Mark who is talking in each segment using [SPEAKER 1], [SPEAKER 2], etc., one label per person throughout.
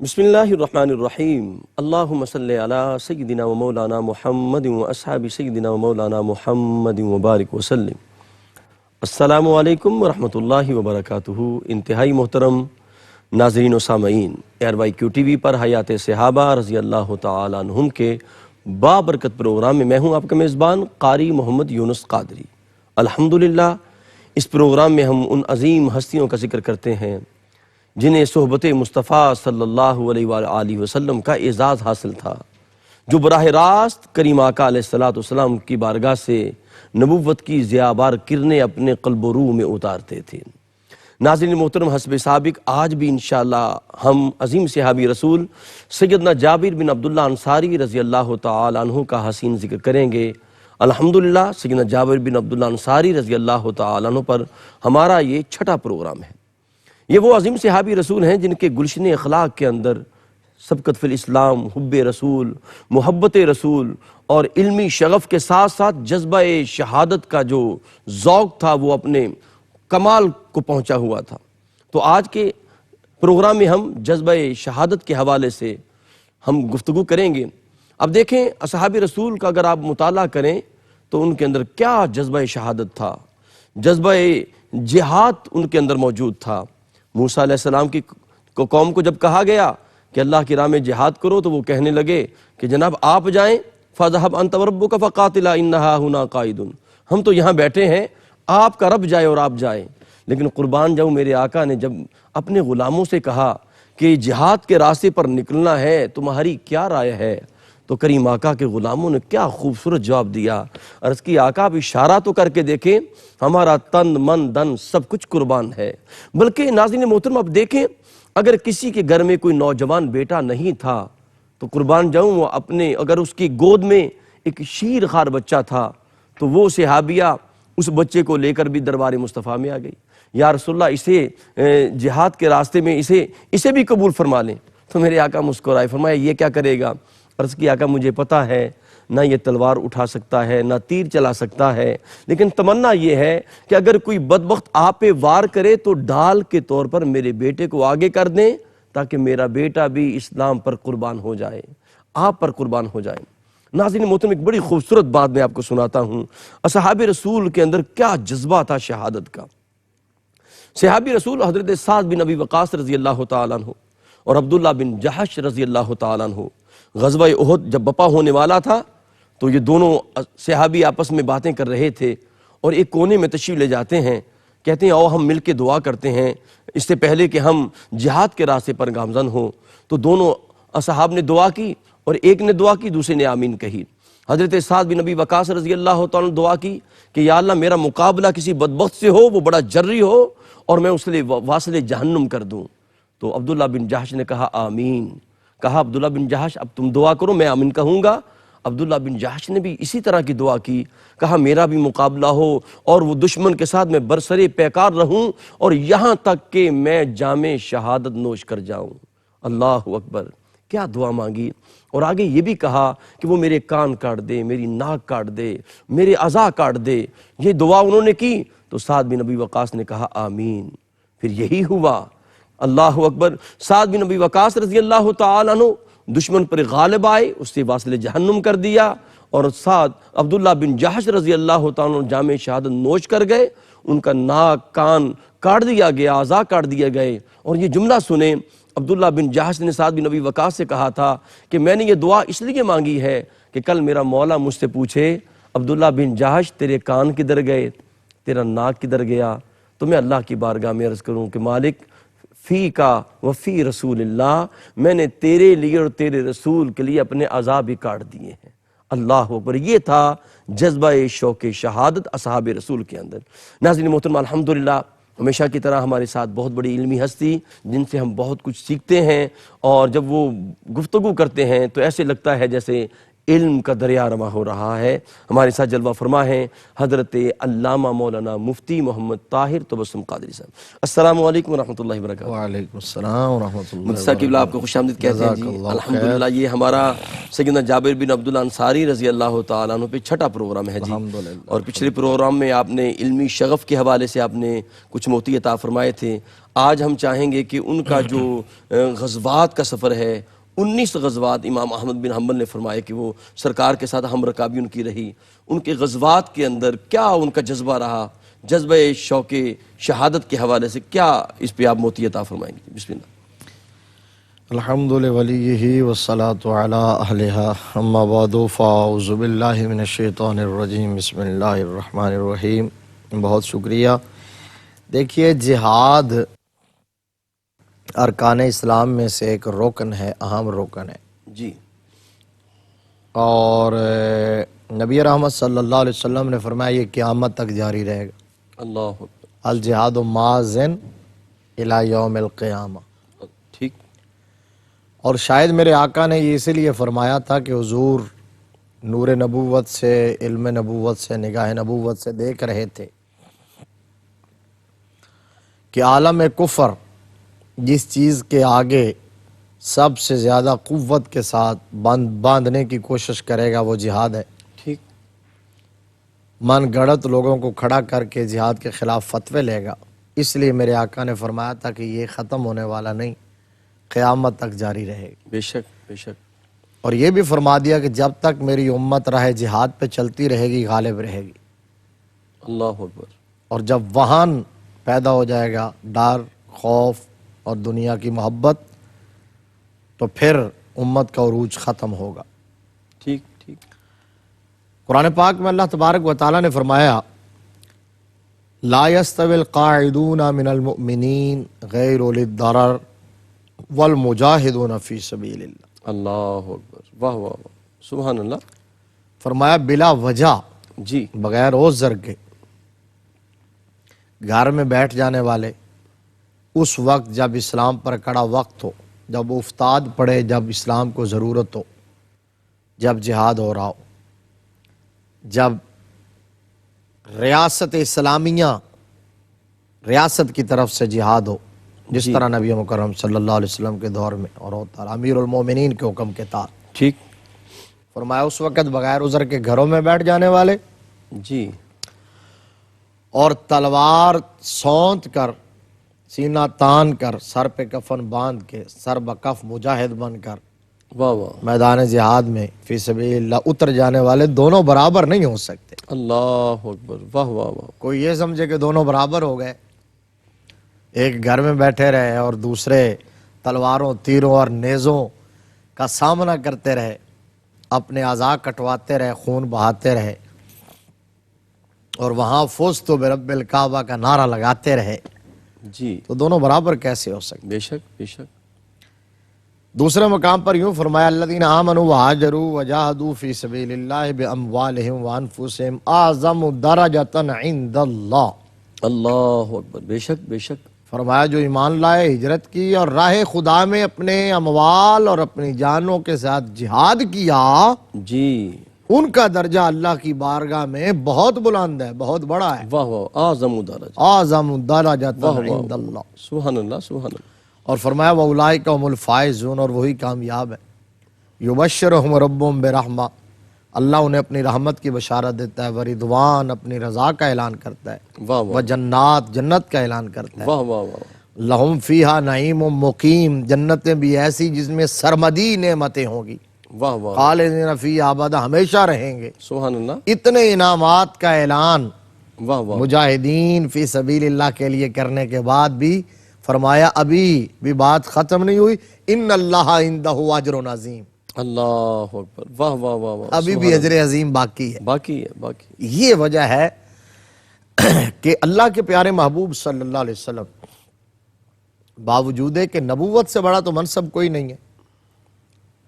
[SPEAKER 1] بسم اللہ الرحمن الرحیم اللہم صلی علی سیدنا و مولانا محمد و اصحاب سیدنا و مولانا محمد وبارک وسلم۔ السلام علیکم ورحمۃ اللہ وبرکاتہ۔ انتہائی محترم ناظرین و سامعین، ARYQ-TV پر حیات صحابہ رضی اللہ تعالیٰ عنہم کے بابرکت پروگرام میں ہوں آپ کا میزبان قاری محمد یونس قادری۔ الحمدللہ اس پروگرام میں ہم ان عظیم ہستیوں کا ذکر کرتے ہیں جنہیں صحبت مصطفیٰ صلی اللہ علیہ وآلہ وسلم کا اعزاز حاصل تھا، جو براہ راست کریم آقا علیہ السلام کی بارگاہ سے نبوت کی ضیابار کرنیں اپنے قلب و روح میں اتارتے تھے۔ ناظرین محترم، حسب سابق آج بھی انشاءاللہ ہم عظیم صحابی رسول سیدنا جابر بن عبداللہ انصاری رضی اللہ تعالی عنہ کا حسین ذکر کریں گے۔ الحمدللہ سیدنا جابر بن عبداللہ انصاری رضی اللہ تعالی عنہ پر ہمارا یہ چھٹا پروگرام ہے۔ یہ وہ عظیم صحابی رسول ہیں جن کے گلشن اخلاق کے اندر سبقت فی الاسلام، حب رسول، محبت رسول اور علمی شغف کے ساتھ ساتھ جذبہ شہادت کا جو ذوق تھا وہ اپنے کمال کو پہنچا ہوا تھا۔ تو آج کے پروگرام میں ہم جذبہ شہادت کے حوالے سے ہم گفتگو کریں گے۔ اب دیکھیں اصحاب رسول کا اگر آپ مطالعہ کریں تو ان کے اندر کیا جذبہ شہادت تھا، جذبہ جہاد ان کے اندر موجود تھا۔ موسیٰ علیہ السلام کی قوم کو جب کہا گیا کہ اللہ کی راہ میں جہاد کرو تو وہ کہنے لگے کہ جناب آپ جائیں، فَذَهَبْ أَنْتَ وَرَبُّكَ فَقَاتِلَا إِنَّهَا هُنَا قَاعِدٌ، ہم تو یہاں بیٹھے ہیں، آپ کا رب جائے اور آپ جائیں۔ لیکن قربان جاؤں میرے آقا نے جب اپنے غلاموں سے کہا کہ جہاد کے راستے پر نکلنا ہے، تمہاری کیا رائے ہے، تو کریم آقا کے غلاموں نے کیا خوبصورت جواب دیا۔ عرض کی آقا آپ اشارہ تو کر کے دیکھیں، ہمارا تن من دن سب کچھ قربان ہے۔ بلکہ ناظرین محترم اب دیکھیں، اگر کسی کے گھر میں کوئی نوجوان بیٹا نہیں تھا تو قربان جاؤں وہ اگر اس کی گود میں ایک شیر خوار بچہ تھا تو وہ صحابیہ اس بچے کو لے کر بھی دربار مصطفیٰ میں آ گئی، یا رسول اللہ اسے جہاد کے راستے میں اسے بھی قبول فرما لیں۔ تو میرے آقا مسکرائے، فرمایا یہ کیا کرے گا؟ عرض کی آقا مجھے پتہ ہے نہ یہ تلوار اٹھا سکتا ہے نہ تیر چلا سکتا ہے، لیکن تمنا یہ ہے کہ اگر کوئی بدبخت آپ پہ وار کرے تو ڈال کے طور پر میرے بیٹے کو آگے کر دیں تاکہ میرا بیٹا بھی اسلام پر قربان ہو جائے، آپ پر قربان ہو جائے۔ ناظرین محترم، ایک بڑی خوبصورت بات میں آپ کو سناتا ہوں، اصحاب رسول کے اندر کیا جذبہ تھا شہادت کا۔ صحابی رسول حضرت سعد بن ابی وقاص رضی اللہ تعالیٰ عنہ اور عبداللہ بن جحش رضی اللہ تعالیٰ عنہ، غزوہ احد جب بپا ہونے والا تھا تو یہ دونوں صحابی آپس میں باتیں کر رہے تھے اور ایک کونے میں تشریف لے جاتے ہیں، کہتے ہیں آؤ ہم مل کے دعا کرتے ہیں اس سے پہلے کہ ہم جہاد کے راستے پر گامزن ہوں۔ تو دونوں اصحاب نے دعا کی اور ایک نے دعا کی، دوسرے نے آمین کہی۔ حضرت سعد بن ابی وقاص رضی اللہ تعالیٰ نے دعا کی کہ یا اللہ میرا مقابلہ کسی بدبخت سے ہو، وہ بڑا جری ہو اور میں اس لیے واصل جہنم کر دوں۔ تو عبداللہ بن جحش نے کہا آمین۔ کہا عبداللہ بن جحش اب تم دعا کرو میں آمین کہوں گا۔ عبداللہ بن جحش نے بھی اسی طرح کی دعا کی، کہا میرا بھی مقابلہ ہو اور وہ دشمن کے ساتھ میں برسرے پیکار رہوں اور یہاں تک کہ میں جام شہادت نوش کر جاؤں۔ اللہ اکبر، کیا دعا مانگی۔ اور آگے یہ بھی کہا کہ وہ میرے کان کاٹ دے، میری ناک کاٹ دے، میرے اعضاء کاٹ دے۔ یہ دعا انہوں نے کی تو سعد بن ابی وقاص نے کہا آمین۔ پھر یہی ہوا، اللہ اکبر، سعد بن ابی وقاص رضی اللہ تعالیٰ عنہ دشمن پر غالب آئے، اس سے واصل جہنم کر دیا، اور سعد عبداللہ بن جحش رضی اللہ تعالیٰ عنہ جامع شہادت نوش کر گئے، ان کا ناک کان کاٹ دیا گیا، اعضاء کاٹ دیے گئے۔ اور یہ جملہ سنیں، عبداللہ بن جحش نے سعد بن ابی وقاص سے کہا تھا کہ میں نے یہ دعا اس لیے مانگی ہے کہ کل میرا مولا مجھ سے پوچھے عبداللہ بن جحش تیرے کان کدھر گئے، تیرا ناک کدھر گیا، تو میں اللہ کی بارگاہ میں عرض کروں کہ مالک فی کا وفی رسول اللہ، میں نے تیرے لیے اور تیرے رسول کے لیے اپنے اعضاء بھی کاٹ دیے ہیں۔ اللہ اکبر، یہ تھا جذبہ شوق شہادت اصحاب رسول کے اندر۔ ناظرین محترم، الحمدللہ ہمیشہ کی طرح ہمارے ساتھ بہت بڑی علمی ہستی جن سے ہم بہت کچھ سیکھتے ہیں، اور جب وہ گفتگو کرتے ہیں تو ایسے لگتا ہے جیسے علم کا دریا رواں ہو رہا ہے۔ ہمارے ساتھ جلوہ فرما ہیں حضرت علامہ مولانا مفتی محمد طاہر تبسم قادری صاحب۔ السلام علیکم ورحمۃ اللہ وبرکاتہ۔
[SPEAKER 2] وعلیکم السلام ورحمۃ اللہ
[SPEAKER 1] مفتی صاحب قبلہ آپ کو خوش آمدید کہتے ہیں جی۔ الحمدللہ یہ ہمارا سیدنا جابر بن عبداللہ انصاری رضی اللہ تعالیٰ عنہ پہ چھٹا پروگرام ہے جی، اور پچھلے پروگرام میں آپ نے علمی شغف کے حوالے سے آپ نے کچھ موتی عطا فرمائے تھے۔ آج ہم چاہیں گے کہ ان کا جو غزوات کا سفر ہے، 19 غزوات امام احمد بن حنبل نے فرمایا کہ وہ سرکار کے ساتھ ہم رکابی ان کی رہی، ان کے غزوات کے اندر کیا ان کا جذبہ رہا، جذبہ شوق شہادت کے حوالے سے کیا اس پہ آپ موتی عطا فرمائیں گے؟ بسم اللہ۔
[SPEAKER 2] الحمد لولیہ والصلاة علی اہلہا اما بعد فاعوذ باللہ من الشیطان الرجیم بسم اللہ الرحمن الرحیم۔ بہت شکریہ۔ دیکھیے، جہاد ارکان اسلام میں سے ایک رکن ہے، اہم رکن ہے
[SPEAKER 1] جی،
[SPEAKER 2] اور نبی رحمت صلی اللہ علیہ وسلم نے فرمایا یہ قیامت تک جاری رہے گا۔
[SPEAKER 1] اللہ اکبر۔
[SPEAKER 2] الجہاد ماضٍ الی یوم القیامہ۔
[SPEAKER 1] ٹھیک۔
[SPEAKER 2] اور شاید میرے آقا نے یہ اسی لیے فرمایا تھا کہ حضور نور نبوت سے، علم نبوت سے، نگاہ نبوت سے دیکھ رہے تھے کہ عالم کفر جس چیز کے آگے سب سے زیادہ قوت کے ساتھ باندھنے کی کوشش کرے گا وہ جہاد ہے۔
[SPEAKER 1] ٹھیک۔
[SPEAKER 2] من گڑت لوگوں کو کھڑا کر کے جہاد کے خلاف فتوے لے گا، اس لیے میرے آقا نے فرمایا تھا کہ یہ ختم ہونے والا نہیں، قیامت تک جاری رہے گی۔
[SPEAKER 1] بے شک بے شک۔
[SPEAKER 2] اور یہ بھی فرما دیا کہ جب تک میری امت راہ جہاد پہ چلتی رہے گی غالب رہے گی،
[SPEAKER 1] اللہ اکبر۔
[SPEAKER 2] اور جب وہاں پیدا ہو جائے گا ڈر، خوف اور دنیا کی محبت تو پھر امت کا عروج ختم ہوگا۔
[SPEAKER 1] ٹھیک ٹھیک۔
[SPEAKER 2] قرآن پاک میں اللہ تبارک و تعالیٰ نے فرمایا لا يستوي القاعدون من المؤمنین غیر اولی الضرر والمجاہدون فی سبیل اللہ۔
[SPEAKER 1] اللہ اکبر، واہ واہ واہ، سبحان اللہ۔
[SPEAKER 2] فرمایا بلا وجہ،
[SPEAKER 1] جی،
[SPEAKER 2] بغیر عذر کے گھر میں بیٹھ جانے والے اس وقت جب اسلام پر کڑا وقت ہو، جب افتاد پڑے، جب اسلام کو ضرورت ہو، جب جہاد ہو رہا ہو، جب ریاست اسلامیہ ریاست کی طرف سے جہاد ہو، جس طرح نبی مکرم صلی اللہ علیہ وسلم کے دور میں اور ہوتا رہا امیر المومنین کے حکم کے تحت۔
[SPEAKER 1] ٹھیک۔
[SPEAKER 2] فرمایا اس وقت بغیر عذر کے گھروں میں بیٹھ جانے والے
[SPEAKER 1] جی،
[SPEAKER 2] اور تلوار سونت کر، سینہ تان کر، سر پہ کفن باندھ کے، سر بکف مجاہد بن کر
[SPEAKER 1] واہ واہ،
[SPEAKER 2] میدان جہاد میں فی سبیل اللہ اتر جانے والے دونوں برابر نہیں ہو سکتے۔
[SPEAKER 1] اللہ اکبر، واہ واہ واہ۔
[SPEAKER 2] کوئی یہ سمجھے کہ دونوں برابر ہو گئے، ایک گھر میں بیٹھے رہے اور دوسرے تلواروں، تیروں اور نیزوں کا سامنا کرتے رہے، اپنے اعضاء کٹواتے رہے، خون بہاتے رہے، اور وہاں فزت برب الکعبہ کا نعرہ لگاتے رہے،
[SPEAKER 1] جی،
[SPEAKER 2] تو دونوں برابر کیسے ہو سکتے؟
[SPEAKER 1] بے شک بے شک۔
[SPEAKER 2] دوسرے مقام پر یوں فرمایا الذین آمنوا وہاجروا وجاہدوا فی سبیل اللہ باموالہم وانفسہم اعظم درجۃ عند اللہ۔
[SPEAKER 1] اللہ اکبر، بے شک بے شک۔
[SPEAKER 2] فرمایا جو ایمان لائے، ہجرت کی اور راہ خدا میں اپنے اموال اور اپنی جانوں کے ساتھ جہاد کیا،
[SPEAKER 1] جی،
[SPEAKER 2] ان کا درجہ اللہ کی بارگاہ میں بہت بلند ہے، بہت بڑا ہے۔
[SPEAKER 1] واہ واہ، اعظم درجہ،
[SPEAKER 2] اعظم درجۃ
[SPEAKER 1] واہ واہ
[SPEAKER 2] عند اللہ۔
[SPEAKER 1] سبحان اللہ سبحان اللہ۔
[SPEAKER 2] اور فرمایا وَأُولَٰئِکَ هُمُ الْفَائِزُونَ، اور وہی کامیاب ہے۔ یبشرہم ربہم برحمہ، اللہ انہیں اپنی رحمت کی بشارت دیتا ہے، ورضوان، اپنی رضا کا اعلان کرتا ہے،
[SPEAKER 1] واہ واہ،
[SPEAKER 2] وجنات، جنت کا اعلان کرتا ہے،
[SPEAKER 1] واہ واہ واہ،
[SPEAKER 2] لہم فیہا نعیم مقیم، جنتیں بھی ایسی جس میں سرمدی نعمتیں ہوں گی،
[SPEAKER 1] واہ واہ،
[SPEAKER 2] خالدین فیہا ابدا، ہمیشہ رہیں گے۔
[SPEAKER 1] سبحان اللہ،
[SPEAKER 2] اتنے انعامات کا اعلان
[SPEAKER 1] واہ واہ،
[SPEAKER 2] مجاہدین فی سبیل اللہ کے لیے کرنے کے بعد بھی فرمایا ابھی بھی بات ختم نہیں ہوئی، ان اللہ عندہ اجر عظیم،
[SPEAKER 1] اللہ اکبر، واہ واہ واہ واہ،
[SPEAKER 2] ابھی بھی اجر عظیم باقی ہے۔
[SPEAKER 1] باقی ہے باقی۔
[SPEAKER 2] یہ وجہ ہے کہ اللہ کے پیارے محبوب صلی اللہ علیہ وسلم باوجود ہے کہ نبوت سے بڑا تو منصب کوئی نہیں ہے،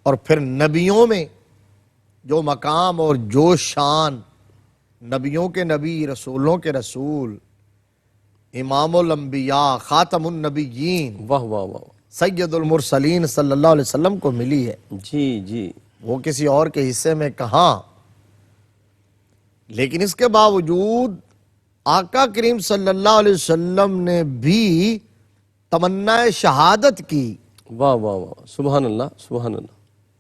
[SPEAKER 2] اور پھر نبیوں میں جو مقام اور جو شان، نبیوں کے نبی، رسولوں کے رسول، امام الانبیاء، خاتم النبیین،
[SPEAKER 1] واہ واہ واہ،
[SPEAKER 2] سید المرسلین صلی اللہ علیہ وسلم کو ملی ہے،
[SPEAKER 1] جی جی،
[SPEAKER 2] وہ کسی اور کے حصے میں کہاں. لیکن اس کے باوجود آقا کریم صلی اللہ علیہ وسلم نے بھی تمنا شہادت کی.
[SPEAKER 1] واہ واہ واہ، سبحان اللہ سبحان اللہ.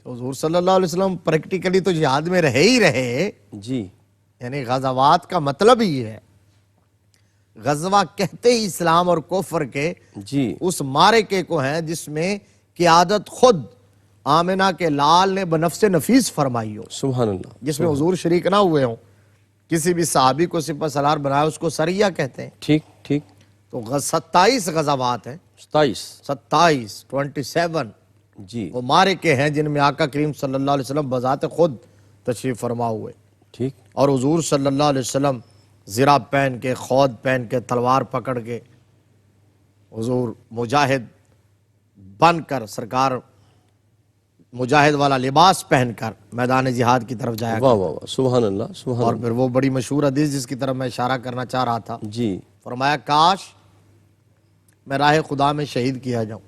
[SPEAKER 2] تو حضور صلی اللہ علیہ وسلم پریکٹیکلی تو جہاد میں رہے ہی رہے.
[SPEAKER 1] جی
[SPEAKER 2] یعنی غزوات کا مطلب ہی ہے، غزوہ کہتے ہی اسلام اور کفر کے
[SPEAKER 1] جی
[SPEAKER 2] اس معرکے کو ہیں جس میں قیادت خود آمنہ کے لال نے بنفس نفیس فرمائی ہو،
[SPEAKER 1] سبحان اللہ.
[SPEAKER 2] جس میں حضور شریک نہ ہوئے ہوں. کسی بھی صحابی کو سپہ سالار بنایا اس کو سریہ کہتے ہیں.
[SPEAKER 1] ٹھیک ٹھیک.
[SPEAKER 2] تو 27 غزوات ہیں، 27
[SPEAKER 1] جی
[SPEAKER 2] وہ معرکے ہیں جن میں آقا کریم صلی اللہ علیہ وسلم بذات خود تشریف فرما ہوئے.
[SPEAKER 1] ٹھیک.
[SPEAKER 2] اور حضور صلی اللہ علیہ وسلم زرہ پہن کے، خود پہن کے، تلوار پکڑ کے حضور مجاہد بن کر، سرکار مجاہد والا لباس پہن کر میدان جہاد کی طرف جایا
[SPEAKER 1] واہ واہ واہ، سبحان اللہ سبحان
[SPEAKER 2] اور
[SPEAKER 1] اللہ.
[SPEAKER 2] پھر وہ بڑی مشہور حدیث جس کی طرف میں اشارہ کرنا چاہ رہا تھا،
[SPEAKER 1] جی
[SPEAKER 2] فرمایا کاش میں راہ خدا میں شہید کیا جاؤں،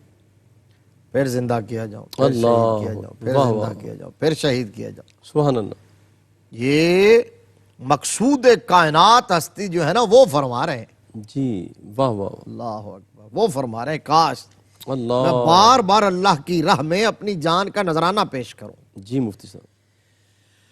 [SPEAKER 2] پھر زندہ کیا جاؤں، پھر
[SPEAKER 1] اللہ،
[SPEAKER 2] شہید کیا جاؤں، پھر
[SPEAKER 1] واہ
[SPEAKER 2] زندہ
[SPEAKER 1] واہ،
[SPEAKER 2] کیا جاؤں، پھر شہید کیا جاؤں.
[SPEAKER 1] سبحان اللہ.
[SPEAKER 2] یہ مقصود کائنات ہستی جو ہے نا وہ فرما رہے ہیں.
[SPEAKER 1] جی واہ واہ واہ.
[SPEAKER 2] اللہ اکبر. وہ فرما رہے ہیں کاش میں
[SPEAKER 1] اللہ.
[SPEAKER 2] بار بار اللہ کی راہ میں اپنی جان کا نذرانہ پیش کروں.
[SPEAKER 1] جی مفتی صاحب.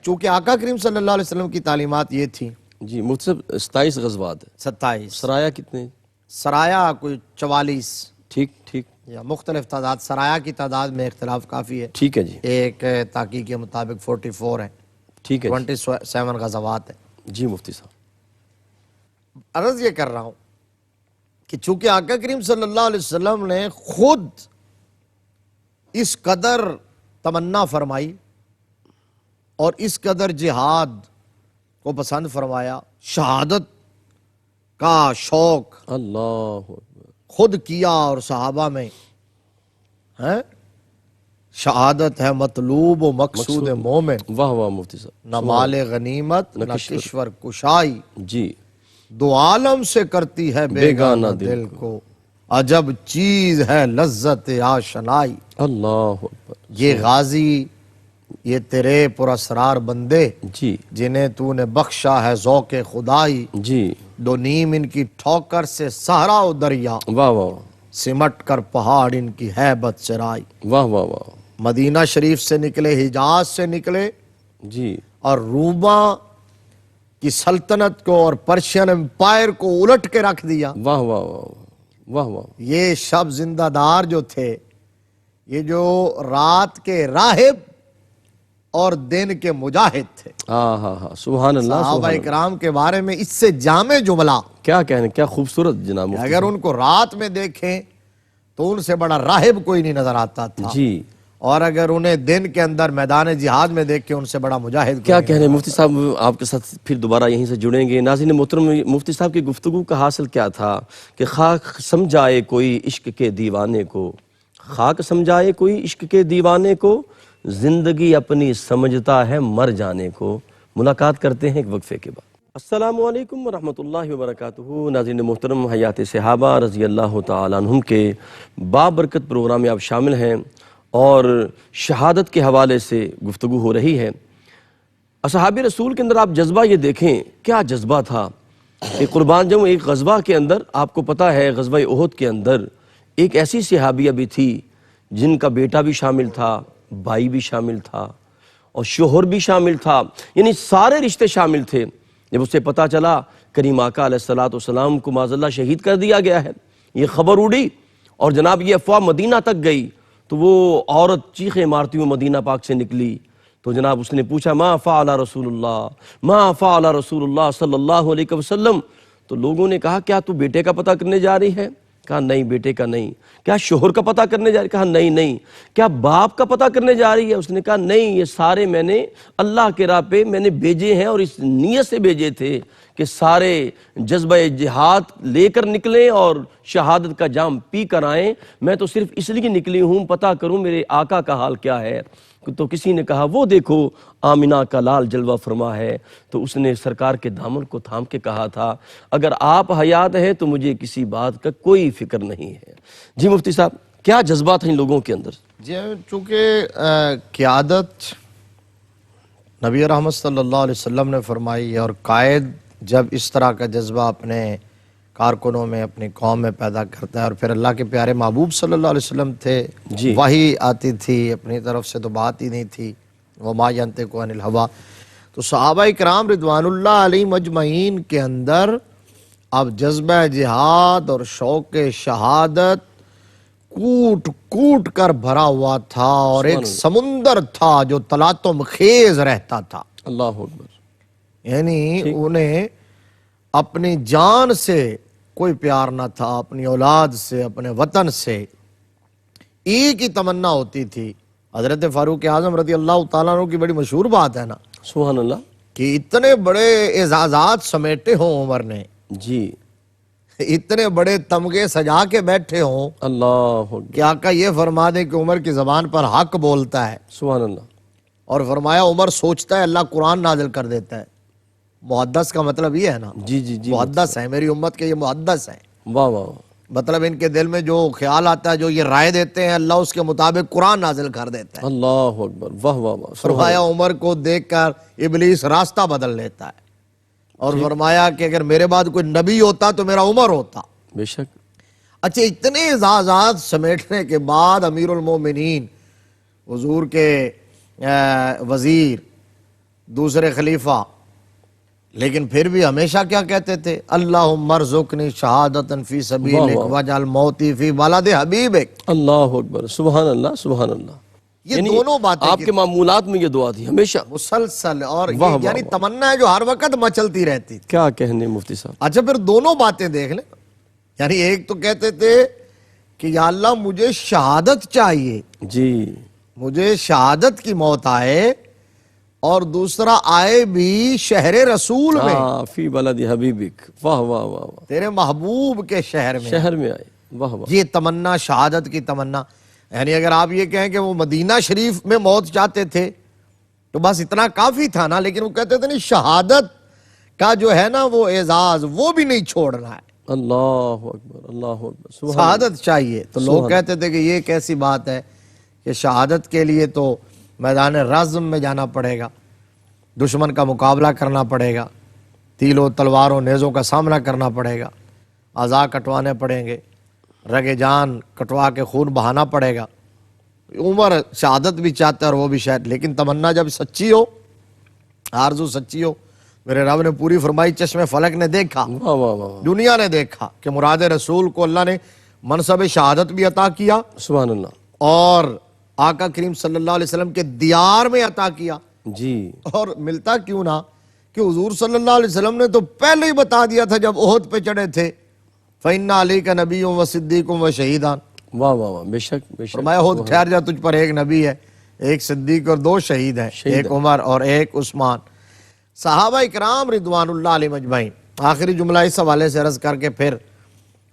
[SPEAKER 2] چونکہ آقا کریم صلی اللہ علیہ وسلم کی تعلیمات یہ تھی.
[SPEAKER 1] جی مفتی صاحب 27 غزوات ہے.
[SPEAKER 2] 27
[SPEAKER 1] سرایا کتنے؟
[SPEAKER 2] سرایا کوئی 44
[SPEAKER 1] ٹھیک ٹھیک
[SPEAKER 2] یا مختلف تعداد. سرایا کی تعداد میں اختلاف کافی ہے.
[SPEAKER 1] ٹھیک ہے جی.
[SPEAKER 2] ایک تحقیق کے مطابق 44 ہے،
[SPEAKER 1] ٹھیک ہے جی.
[SPEAKER 2] 27 غزوات ہیں.
[SPEAKER 1] جی مفتی صاحب.
[SPEAKER 2] عرض یہ کر رہا ہوں کہ چونکہ آقا کریم صلی اللہ علیہ وسلم نے خود اس قدر تمنا فرمائی اور اس قدر جہاد کو پسند فرمایا، شہادت کا شوق
[SPEAKER 1] اللہ اکبر.
[SPEAKER 2] خود کیا، اور صحابہ میں ہیں شہادت ہے مطلوب و مقصود مومن،
[SPEAKER 1] واہ واہ مفتی صاحب.
[SPEAKER 2] نہ مال غنیمت نہ کشور کشائی،
[SPEAKER 1] جی
[SPEAKER 2] دو عالم سے کرتی ہے بیگانہ دل کو، عجب چیز ہے لذت آشنائی.
[SPEAKER 1] اللہ اکبر.
[SPEAKER 2] یہ غازی، یہ تیرے پراسرار بندے
[SPEAKER 1] جی
[SPEAKER 2] جنہیں تو نے بخشا ہے ذوق خدائی،
[SPEAKER 1] جی
[SPEAKER 2] دو نیم ان کی ٹھوکر سے صحرا و دریا،
[SPEAKER 1] واہ واہ
[SPEAKER 2] سمٹ کر پہاڑ ان کی ہیبت چرائی.
[SPEAKER 1] واہ واہ واہ.
[SPEAKER 2] مدینہ شریف سے نکلے، حجاز سے نکلے،
[SPEAKER 1] جی
[SPEAKER 2] اور روما کی سلطنت کو اور پرشین امپائر کو الٹ کے رکھ دیا.
[SPEAKER 1] واہ واہ واہ واہ واہ.
[SPEAKER 2] یہ شب زندہ دار جو تھے، یہ جو رات کے راہب اور دن کے مجاہد تھے،
[SPEAKER 1] ہاں ہاں ہاں سبحان اللہ
[SPEAKER 2] صحابہ
[SPEAKER 1] سبحان اللہ.
[SPEAKER 2] اکرام کے بارے میں اس سے جامع جملہ،
[SPEAKER 1] کیا کہنے، کیا خوبصورت جناب مفتی
[SPEAKER 2] اگر ان کو رات میں دیکھیں تو ان سے بڑا راہب کوئی نہیں نظر آتا تھا،
[SPEAKER 1] صاحب. جی
[SPEAKER 2] اور اگر انہیں دن کے اندر میدان جہاد میں دیکھ کے ان سے بڑا مجاہد
[SPEAKER 1] کیا
[SPEAKER 2] کوئی
[SPEAKER 1] کہنے مفتی صاحب. آپ کے ساتھ پھر دوبارہ یہیں سے جڑیں گے. ناظرین محترم، مفتی صاحب کی گفتگو کا حاصل کیا تھا کہ خاک سمجھائے کوئی عشق کے دیوانے کو، خاک سمجھائے کوئی عشق کے دیوانے کو، زندگی اپنی سمجھتا ہے مر جانے کو. ملاقات کرتے ہیں ایک وقفے کے بعد. السلام علیکم ورحمۃ اللہ وبرکاتہ. ناظرین محترم، حیات صحابہ رضی اللہ تعالیٰ عنہم کے بابرکت پروگرام میں آپ شامل ہیں اور شہادت کے حوالے سے گفتگو ہو رہی ہے. اصحاب رسول کے اندر آپ جذبہ یہ دیکھیں، کیا جذبہ تھا. ایک قربان جاؤں، ایک غزوہ کے اندر آپ کو پتہ ہے، غزوہ احد کے اندر ایک ایسی صحابیہ بھی تھی جن کا بیٹا بھی شامل تھا، بھائی بھی شامل تھا اور شوہر بھی شامل تھا، یعنی سارے رشتے شامل تھے. جب اسے پتہ چلا کریم آقا علیہ السلام کو معاذ اللہ شہید کر دیا گیا ہے، یہ خبر اڑی اور جناب یہ افواہ مدینہ تک گئی، تو وہ عورت چیخیں مارتی ہوئی مدینہ پاک سے نکلی. تو جناب اس نے پوچھا ما فعل رسول اللہ، ما فعل رسول اللہ صلی اللہ علیہ وسلم. تو لوگوں نے کہا کیا تو بیٹے کا پتہ کرنے جا رہی ہے؟ کہا نہیں، بیٹے کا نہیں. کیا شوہر کا پتہ کرنے جا رہی ہے؟ کہا نہیں نہیں. کیا باپ کا پتہ کرنے جا رہی ہے؟ اس نے کہا نہیں، یہ سارے میں نے اللہ کے راہ پہ میں نے بھیجے ہیں اور اس نیت سے بھیجے تھے کہ سارے جذبہ جہاد لے کر نکلیں اور شہادت کا جام پی کر آئیں. میں تو صرف اس لیے نکلی ہوں پتہ کروں میرے آقا کا حال کیا ہے. تو کسی نے کہا وہ دیکھو آمنہ کا لال جلوہ فرما ہے. تو اس نے سرکار کے دامن کو تھام کے کہا تھا اگر آپ حیات ہیں تو مجھے کسی بات کا کوئی فکر نہیں ہے. جی مفتی صاحب، کیا جذبات ہیں ان لوگوں کے اندر؟
[SPEAKER 2] جی چونکہ قیادت نبی رحمت صلی اللہ علیہ وسلم نے فرمائی، اور قائد جب اس طرح کا جذبہ اپنے کارکنوں میں، اپنی قوم میں پیدا کرتا ہے، اور پھر اللہ کے پیارے محبوب صلی اللہ علیہ وسلم تھے،
[SPEAKER 1] جی
[SPEAKER 2] وحی آتی تھی، اپنی طرف سے تو بات ہی نہیں تھی، وما ینطق عن الہویٰ، تو صحابہ کرام رضوان اللہ علیہم اجمعین کے اندر اب جذبہ جہاد اور شوق شہادت کوٹ کوٹ کر بھرا ہوا تھا، اور ایک سمندر تھا جو تلاطم خیز رہتا تھا.
[SPEAKER 1] اللہ اکبر.
[SPEAKER 2] یعنی انہیں اپنی جان سے کوئی پیار نہ تھا، اپنی اولاد سے، اپنے وطن سے ایک ہی تمنا ہوتی تھی. حضرت فاروق اعظم رضی اللہ تعالیٰ عنہ کی بڑی مشہور بات ہے نا
[SPEAKER 1] سبحان اللہ.
[SPEAKER 2] کہ اتنے بڑے اعزازات سمیٹے ہوں عمر نے،
[SPEAKER 1] جی
[SPEAKER 2] اتنے بڑے تمغے سجا کے بیٹھے ہوں
[SPEAKER 1] اللہ اکبر.
[SPEAKER 2] کہ آقا یہ فرما دے کہ عمر کی زبان پر حق بولتا ہے،
[SPEAKER 1] سبحان اللہ.
[SPEAKER 2] اور فرمایا عمر سوچتا ہے اللہ قرآن نازل کر دیتا ہے. محدث کا مطلب یہ ہے نا،
[SPEAKER 1] جی جی جی.
[SPEAKER 2] محدث ہے، میری امت کے یہ محدث ہیں.
[SPEAKER 1] واہ واہ واہ.
[SPEAKER 2] مطلب ان کے دل میں جو خیال آتا ہے، جو یہ رائے دیتے ہیں، اللہ اس کے مطابق قرآن نازل کر دیتا ہے.
[SPEAKER 1] اللہ اکبر. واہ واہ واہ.
[SPEAKER 2] فرمایا عمر کو دیکھ کر ابلیس راستہ بدل لیتا ہے، اور فرمایا کہ اگر میرے بعد کوئی نبی ہوتا تو میرا عمر ہوتا.
[SPEAKER 1] بے شک.
[SPEAKER 2] اچھا، اتنے اعزازات سمیٹنے کے بعد امیر المومنین، حضور کے وزیر، دوسرے خلیفہ، لیکن پھر بھی ہمیشہ کیا کہتے تھے؟ اللہم ارزقنی شہادتا فی سبیلک واجعل موتی فی بلد حبیبک.
[SPEAKER 1] اللہ اکبر. سبحان اللہ سبحان اللہ.
[SPEAKER 2] یہ دونوں باتیں
[SPEAKER 1] آپ کے معمولات میں یہ دعا تھی ہمیشہ
[SPEAKER 2] مسلسل، اور یہ یعنی تمنا ہے جو ہر وقت مچلتی رہتی تھی.
[SPEAKER 1] کیا کہنے مفتی صاحب.
[SPEAKER 2] اچھا، پھر دونوں باتیں دیکھ لیں. یعنی ایک تو کہتے تھے کہ یا اللہ مجھے شہادت چاہیے،
[SPEAKER 1] جی
[SPEAKER 2] مجھے شہادت کی موت آئے، اور دوسرا آئے بھی شہر رسول میں،
[SPEAKER 1] فی بلد حبیبک. واہ واہ واہ واہ.
[SPEAKER 2] تیرے محبوب کے شہر میں.
[SPEAKER 1] شہر میں آئے. واہ واہ.
[SPEAKER 2] یہ تمنا، شہادت کی تمنا. یعنی اگر آپ یہ کہیں کہ وہ مدینہ شریف میں موت چاہتے تھے تو بس اتنا کافی تھا نا، لیکن وہ کہتے تھے نہیں، شہادت کا جو ہے نا وہ اعزاز وہ بھی نہیں چھوڑنا ہے.
[SPEAKER 1] اللہ اکبر اللہ اکبر. سبحان
[SPEAKER 2] شہادت چاہیے. تو لوگ کہتے تھے کہ یہ کیسی بات ہے کہ شہادت کے لیے تو میدان رزم میں جانا پڑے گا، دشمن کا مقابلہ کرنا پڑے گا، تیلوں تلواروں نیزوں کا سامنا کرنا پڑے گا، اعضاء کٹوانے پڑیں گے، رگ جان کٹوا کے خون بہانا پڑے گا. عمر شہادت بھی چاہتا ہے اور وہ بھی شاید، لیکن تمنا جب سچی ہو، آرزو سچی ہو، میرے رب نے پوری فرمائی. چشم فلک نے دیکھا،
[SPEAKER 1] واہ واہ واہ.
[SPEAKER 2] دنیا نے دیکھا کہ مراد رسول کو اللہ نے منصب شہادت بھی عطا کیا،
[SPEAKER 1] سبحان اللہ.
[SPEAKER 2] اور آقا کریم صلی اللہ علیہ وسلم کے دیار میں عطا کیا.
[SPEAKER 1] جی
[SPEAKER 2] اور ملتا کیوں نہ کہ حضور صلی اللہ علیہ وسلم نے تو پہلے ہی بتا دیا تھا جب احد پہ چڑھے تھے، فَإِنَّ عَلَيْكَ نَبِيٌّ وَصِدِّيقٌ وَشَهِيدًا.
[SPEAKER 1] واہ واہ واہ. بے شک بے شک.
[SPEAKER 2] فرمایا احد ٹھہر جا، تجھ پر ایک نبی ہے، ایک صدیق اور دو شہید ہیں، ایک عمر اور ایک عثمان. صحابہ اکرام رضوان اللہ علیہم اجمعین. آخری جملہ اس حوالے سے عرض کر کے پھر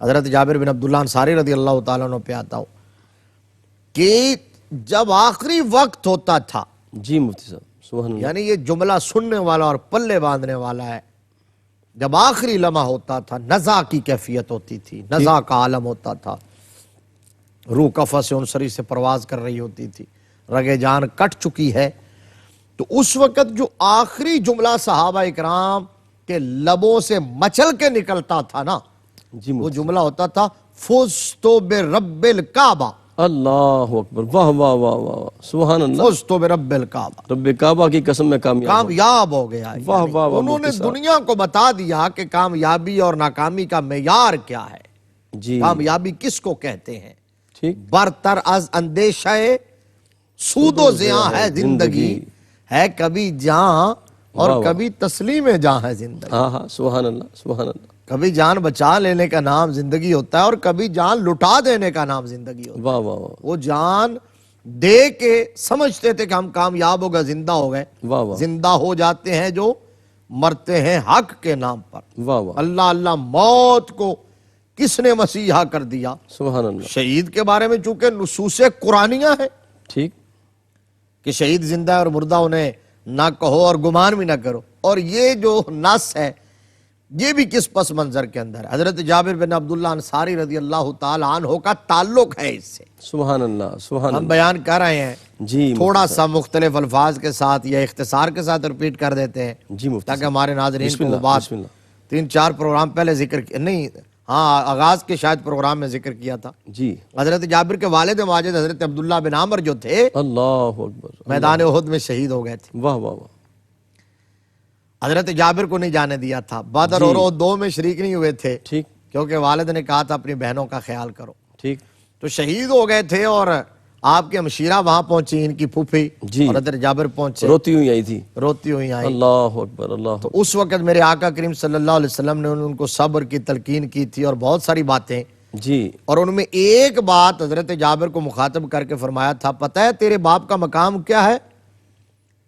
[SPEAKER 2] حضرت جابر بن عبداللہ انصاری رضی اللہ تعالیٰ عنہ پہ آتا ہوں کہ جب آخری وقت ہوتا تھا،
[SPEAKER 1] جی مفتی صاحب سبحان اللہ.
[SPEAKER 2] یعنی یہ جملہ سننے والا اور پلے باندھنے والا ہے، جب آخری لمحہ ہوتا تھا، نزا کی کیفیت ہوتی تھی، نزا کا عالم ہوتا تھا، روح کفس سے انصری سے پرواز کر رہی ہوتی تھی، رگ جان کٹ چکی ہے. تو اس وقت جو آخری جملہ صحابہ اکرام کے لبوں سے مچل کے نکلتا تھا نا،
[SPEAKER 1] جی
[SPEAKER 2] وہ جملہ ہوتا تھا فزتو برب الکعبہ.
[SPEAKER 1] اللہ اکبر. واہ واہ واہ واہ. سبحان اللہ.
[SPEAKER 2] فزتو برب الکعبہ،
[SPEAKER 1] رب کعبہ کی قسم میں
[SPEAKER 2] کامیاب ہو گیا.
[SPEAKER 1] واہ واہ واہ.
[SPEAKER 2] انہوں نے دنیا کو بتا دیا کہ کامیابی اور ناکامی کا معیار کیا ہے،
[SPEAKER 1] جی
[SPEAKER 2] کامیابی کس کو کہتے ہیں.
[SPEAKER 1] ٹھیک.
[SPEAKER 2] برتر از اندیشہ سود و زیاں ہے زندگی، ہے کبھی جان اور کبھی تسلیم جاں ہے زندگی.
[SPEAKER 1] ہاں ہاں سبحان اللہ سبحان اللہ.
[SPEAKER 2] کبھی جان بچا لینے کا نام زندگی ہوتا ہے، اور کبھی جان لٹا دینے کا نام زندگی ہوتا ہے.
[SPEAKER 1] واہ واہ واہ.
[SPEAKER 2] وہ جان دے کے سمجھتے تھے کہ ہم کامیاب ہو گئے، زندہ ہو گئے.
[SPEAKER 1] واہ واہ.
[SPEAKER 2] زندہ ہو جاتے ہیں جو مرتے ہیں حق کے نام پر.
[SPEAKER 1] واہ واہ.
[SPEAKER 2] اللہ اللہ، موت کو کس نے مسیحا کر دیا؟
[SPEAKER 1] سبحان اللہ.
[SPEAKER 2] شہید کے بارے میں چونکہ نصوص قرآنیہ ہے
[SPEAKER 1] ٹھیک.
[SPEAKER 2] کہ شہید زندہ ہے اور مردہ انہیں نہ کہو اور گمان بھی نہ کرو. اور یہ جو نص ہے یہ بھی کس پس منظر کے اندر ہے؟ حضرت جابر بن عبداللہ انصاری رضی اللہ تعالی عنہ کا تعلق ہے اس سے.
[SPEAKER 1] سبحان اللہ سبحان
[SPEAKER 2] ہم
[SPEAKER 1] اللہ.
[SPEAKER 2] بیان کر رہے ہیں
[SPEAKER 1] جی
[SPEAKER 2] تھوڑا سا مختلف الفاظ کے ساتھ یا اختصار کے ساتھ ریپیٹ کر دیتے ہیں
[SPEAKER 1] جی مفتی
[SPEAKER 2] تاکہ ہمارے ناظرین
[SPEAKER 1] بسم
[SPEAKER 2] کو وہ
[SPEAKER 1] اللہ
[SPEAKER 2] بات
[SPEAKER 1] بسم اللہ
[SPEAKER 2] 3-4 پروگرام پہلے ذکر کیا نہیں، ہاں آغاز کے شاید پروگرام میں ذکر کیا تھا۔
[SPEAKER 1] جی
[SPEAKER 2] حضرت جابر کے والد ماجد حضرت عبداللہ بن عامر جو تھے
[SPEAKER 1] اللہ اکبر
[SPEAKER 2] میدان احد میں شہید ہو گئے تھے۔
[SPEAKER 1] واہ واہ واہ
[SPEAKER 2] حضرت جابر کو نہیں جانے دیا تھا، بدر
[SPEAKER 1] جی
[SPEAKER 2] اور احد 2 میں شریک نہیں ہوئے تھے
[SPEAKER 1] ٹھیک
[SPEAKER 2] کیونکہ والد نے کہا تھا اپنی بہنوں کا خیال کرو،
[SPEAKER 1] ٹھیک
[SPEAKER 2] تو شہید ہو گئے تھے اور آپ کی ہمشیرہ وہاں پہنچی، ان کی پھوپھی،
[SPEAKER 1] جی
[SPEAKER 2] اور حضرت جابر پہنچے،
[SPEAKER 1] روتی ہوئی آئی تھی
[SPEAKER 2] روتی ہوئی آئی۔
[SPEAKER 1] اللہ اکبر اللہ
[SPEAKER 2] تو اس وقت میرے آقا کریم صلی اللہ علیہ وسلم نے ان کو صبر کی تلقین کی تھی اور بہت ساری باتیں،
[SPEAKER 1] جی
[SPEAKER 2] اور ان میں ایک بات حضرت جابر کو مخاطب کر کے فرمایا تھا، پتہ ہے تیرے باپ کا مقام کیا ہے؟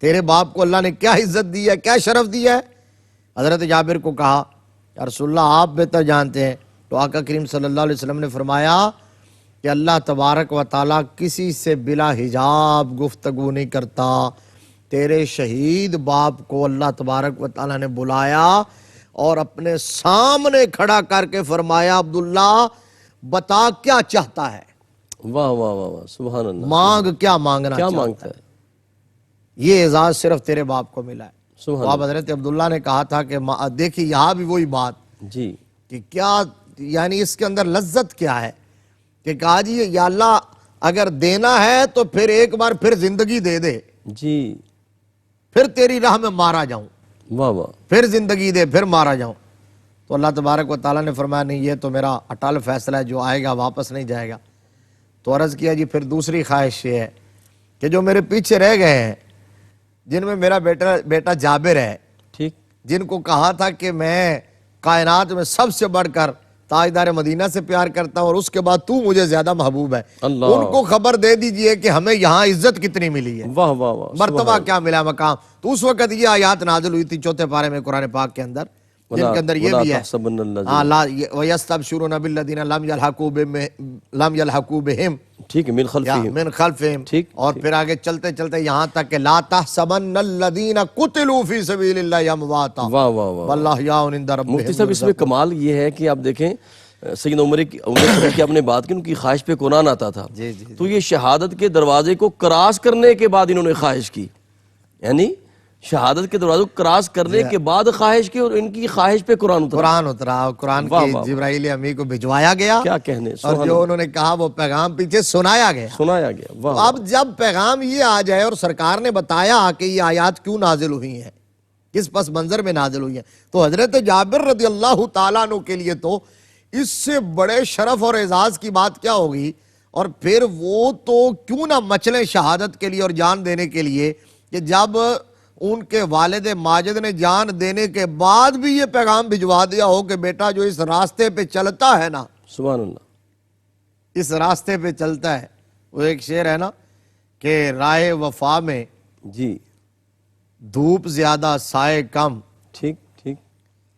[SPEAKER 2] تیرے باپ کو اللہ نے کیا عزت دی ہے، کیا شرف دیا ہے؟ حضرت جابر کو کہا یا رسول اللہ آپ بہتر جانتے ہیں۔ تو آقا کریم صلی اللہ علیہ وسلم نے فرمایا کہ اللہ تبارک و تعالیٰ کسی سے بلا حجاب گفتگو نہیں کرتا، تیرے شہید باپ کو اللہ تبارک و تعالیٰ نے بلایا اور اپنے سامنے کھڑا کر کے فرمایا عبداللہ بتا کیا چاہتا ہے،
[SPEAKER 1] واہ واہ واہ واہ سبحان اللہ
[SPEAKER 2] مانگ کیا مانگنا
[SPEAKER 1] کیا
[SPEAKER 2] چاہتا
[SPEAKER 1] مانگتا ہے
[SPEAKER 2] یہ اعزاز صرف تیرے باپ کو ملا ہے۔
[SPEAKER 1] سبحان
[SPEAKER 2] تو اب حضرت عبداللہ نے کہا تھا کہ دیکھیے یہاں بھی وہی بات
[SPEAKER 1] جی
[SPEAKER 2] کہ کیا یعنی اس کے اندر لذت کیا ہے کہ کہا جی یا اللہ اگر دینا ہے تو پھر ایک بار پھر زندگی دے دے،
[SPEAKER 1] جی
[SPEAKER 2] پھر تیری راہ میں مارا جاؤں،
[SPEAKER 1] واہ واہ
[SPEAKER 2] پھر زندگی دے پھر مارا جاؤں۔ تو اللہ تبارک و تعالیٰ نے فرمایا نہیں یہ تو میرا اٹل فیصلہ ہے، جو آئے گا واپس نہیں جائے گا۔ تو عرض کیا جی پھر دوسری خواہش یہ ہے کہ جو میرے پیچھے رہ گئے ہیں، جن میں میرا بیٹا جابر ہے،
[SPEAKER 1] ٹھیک
[SPEAKER 2] جن کو کہا تھا کہ میں کائنات میں سب سے بڑھ کر تاجدار مدینہ سے پیار کرتا ہوں اور اس کے بعد تو مجھے زیادہ محبوب ہے،
[SPEAKER 1] اللہ
[SPEAKER 2] ان کو خبر دے دیجئے کہ ہمیں یہاں عزت کتنی ملی ہے،
[SPEAKER 1] واہ واہ واہ
[SPEAKER 2] مرتبہ کیا ملا، مقام۔ تو اس وقت یہ آیات نازل ہوئی تھی 4 پارے میں قرآن پاک کے اندر، جن کے اندر یہ بھی ہے وَيَسْتَبْشِرُونَ بِالَّذِينَ لَمْ يَلْحَقُوا بِهِمْ
[SPEAKER 1] ٹھیک ہے من خلفہم
[SPEAKER 2] من خلفہم،
[SPEAKER 1] ٹھیک
[SPEAKER 2] اور پھر آگے چلتے چلتے یہاں تک کہ لا تحسبن الذین قتلوا فی سبیل اللہ امواتا
[SPEAKER 1] واہ واہ واہ
[SPEAKER 2] واللہ احیاء عند ربہم
[SPEAKER 1] مفتی صاحب اس میں کمال یہ ہے کہ آپ دیکھیں سیدنا عمر کی آپ نے بات کی ان کی خواہش پہ قرآن آتا تھا
[SPEAKER 2] جی جی
[SPEAKER 1] تو یہ شہادت کے دروازے کو کراس کرنے کے بعد انہوں نے خواہش کی، یعنی شہادت کے دروازے کو کراس کرنے کے بعد خواہش کی، اور ان کی خواہش پہ قرآن اترا۔
[SPEAKER 2] قرآن اترا، قرآن کی جبرائیل امی کو بھجوایا گیا،
[SPEAKER 1] کیا کہنے
[SPEAKER 2] اور جو انہوں نے کہا وہ پیغام پیچھے سنایا گیا۔
[SPEAKER 1] سنایا گیا واہ
[SPEAKER 2] اب جب پیغام یہ آ جائے اور سرکار نے بتایا کہ یہ آیات کیوں نازل ہوئی ہیں، کس پس منظر میں نازل ہوئی ہیں، تو حضرت جابر رضی اللہ تعالیٰ عنہ کے لیے تو اس سے بڑے شرف اور اعزاز کی بات کیا ہوگی، اور پھر وہ تو کیوں نہ مچلیں شہادت کے لیے اور جان دینے کے لیے کہ جب ان کے والد ماجد نے جان دینے کے بعد بھی یہ پیغام بھجوا دیا ہو کہ بیٹا جو اس راستے پہ چلتا ہے نا،
[SPEAKER 1] سبحان اللہ
[SPEAKER 2] اس راستے پہ چلتا ہے، وہ ایک شعر ہے نا کہ راہ وفا میں
[SPEAKER 1] جی
[SPEAKER 2] دھوپ زیادہ سائے کم
[SPEAKER 1] ٹھیک ٹھیک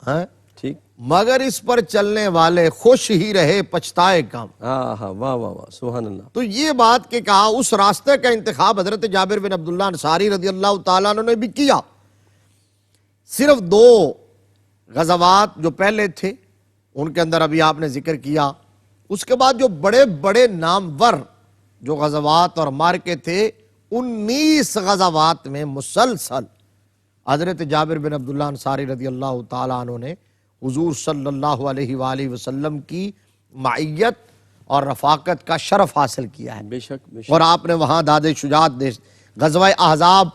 [SPEAKER 2] ہیں،
[SPEAKER 1] ٹھیک
[SPEAKER 2] مگر اس پر چلنے والے خوش ہی رہے پچھتائے کم۔
[SPEAKER 1] ہاں ہاں واہ واہ واہ سبحان اللہ
[SPEAKER 2] تو یہ بات کہ کہا اس راستے کا انتخاب حضرت جابر بن عبداللہ انصاری رضی اللہ تعالیٰ عنہ نے بھی کیا۔ صرف 2 غزوات جو پہلے تھے ان کے اندر ابھی آپ نے ذکر کیا، اس کے بعد جو بڑے بڑے نامور جو غزوات اور مارکے تھے 19 غزوات میں مسلسل حضرت جابر بن عبداللہ انصاری رضی اللہ تعالیٰ عنہ نے حضور صلی اللہ علیہ وآلہ وسلم کی معیت اور رفاقت کا شرف حاصل کیا ہے،
[SPEAKER 1] بے شک بے شک
[SPEAKER 2] اور آپ نے وہاں داد شجاعت دے۔ غزوہ احزاب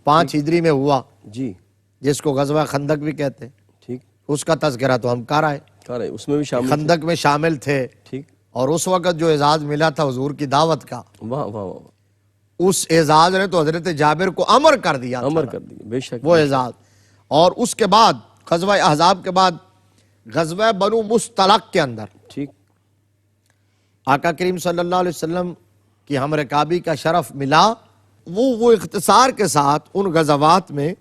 [SPEAKER 2] 5 ہجری میں ہوا،
[SPEAKER 1] جی
[SPEAKER 2] جس کو غزوہ خندق بھی کہتے ہیں،
[SPEAKER 1] ٹھیک
[SPEAKER 2] اس کا تذکرہ تو ہم کر آئے،
[SPEAKER 1] کر رہے اس میں بھی شامل
[SPEAKER 2] خندق میں شامل تھے،
[SPEAKER 1] ٹھیک
[SPEAKER 2] اور اس وقت جو اعزاز ملا تھا حضور کی دعوت کا،
[SPEAKER 1] واہ واہ واہ
[SPEAKER 2] اس اعزاز نے تو حضرت جابر کو امر کر دیا،
[SPEAKER 1] امر کر دی بے شک
[SPEAKER 2] وہ اعزاز۔ اور اس کے بعد غزوہ احزاب کے بعد غزوہ بنو مستلق کے اندر
[SPEAKER 1] ٹھیک
[SPEAKER 2] آقا کریم صلی اللہ علیہ وسلم کی ہم رکابی کا شرف ملا۔ وہ اختصار کے ساتھ ان غزوات میں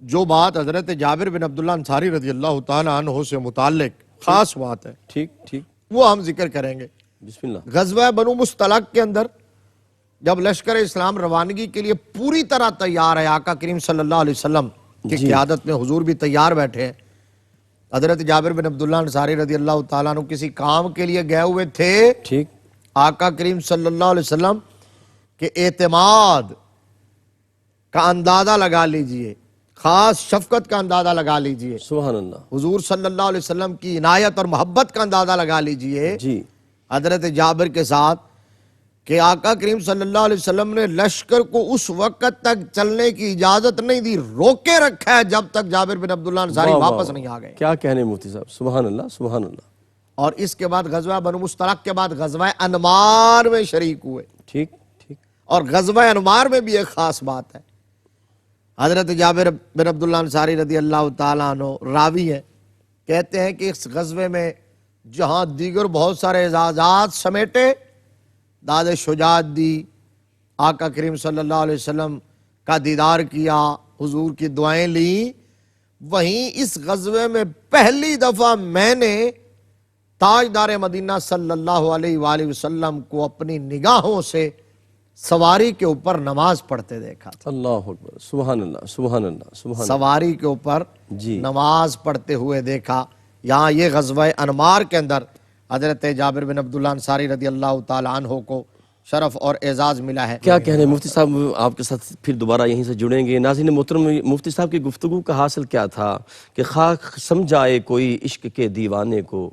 [SPEAKER 2] جو بات حضرت جابر بن عبداللہ انصاری رضی اللہ تعالیٰ عنہ سے متعلق خاص بات ہے
[SPEAKER 1] ٹھیک ٹھیک
[SPEAKER 2] وہ ہم ذکر کریں گے۔
[SPEAKER 1] بسم اللہ
[SPEAKER 2] غزوہ بنو مستلق کے اندر جب لشکر اسلام روانگی کے لیے پوری طرح تیار ہے، آقا کریم صلی اللہ علیہ وسلم کی قیادت میں حضور بھی تیار بیٹھے ہیں، حضرت جابر بن عبداللہ انصاری رضی اللہ تعالیٰ عنہ کسی کام کے لیے گئے ہوئے تھے،
[SPEAKER 1] ٹھیک
[SPEAKER 2] آقا کریم صلی اللہ علیہ وسلم کہ اعتماد کا اندازہ لگا لیجئے، خاص شفقت کا اندازہ لگا لیجئے،
[SPEAKER 1] سبحان اللہ.
[SPEAKER 2] حضور صلی اللہ علیہ وسلم کی عنایت اور محبت کا اندازہ لگا لیجئے
[SPEAKER 1] جی
[SPEAKER 2] حضرت جابر کے ساتھ کہ آقا کریم صلی اللہ علیہ وسلم نے لشکر کو اس وقت تک چلنے کی اجازت نہیں دی، روکے رکھا ہے جب تک جابر بن عبداللہ انصاری
[SPEAKER 1] واہ واہ
[SPEAKER 2] واپس
[SPEAKER 1] واہ.
[SPEAKER 2] نہیں آ گئے.
[SPEAKER 1] کیا کہنے مفتی صاحب، سبحان اللہ سبحان اللہ.
[SPEAKER 2] اور اس کے بعد غزوہ بنو مستلق کے بعد غزوہ انمار میں شریک ہوئے.
[SPEAKER 1] ٹھیک ٹھیک.
[SPEAKER 2] اور غزوہ انمار میں بھی ایک خاص بات ہے. حضرت جابر بن عبداللہ انصاری رضی اللہ تعالیٰ عنہ راوی ہیں، کہتے ہیں کہ اس غزوے میں جہاں دیگر بہت سارے اعزازات سمیٹے، داد شجاعت دی، آقا کریم صلی اللہ علیہ وسلم کا دیدار کیا، حضور کی دعائیں لیں، وہیں اس غزوے میں پہلی دفعہ میں نے تاجدار مدینہ صلی اللہ علیہ وآلہ وسلم کو اپنی نگاہوں سے سواری کے اوپر نماز پڑھتے دیکھا تھا.
[SPEAKER 1] اللہ اکبر، سبحان اللہ سبحان اللہ سبحان اللہ.
[SPEAKER 2] سواری کے اوپر
[SPEAKER 1] جی
[SPEAKER 2] نماز پڑھتے ہوئے دیکھا. یہاں یہ غزوہ انمار کے اندر حضرت جابر بن عبداللہ انصاری رضی اللہ تعالیٰ عنہ کو شرف اور اعزاز ملا ہے.
[SPEAKER 1] کیا کہنے مفتی صاحب، آپ کے ساتھ پھر دوبارہ یہیں سے جڑیں گے. ناظرین محترم، مفتی صاحب کی گفتگو کا حاصل کیا تھا کہ خاک سمجھائے کوئی عشق کے دیوانے کو،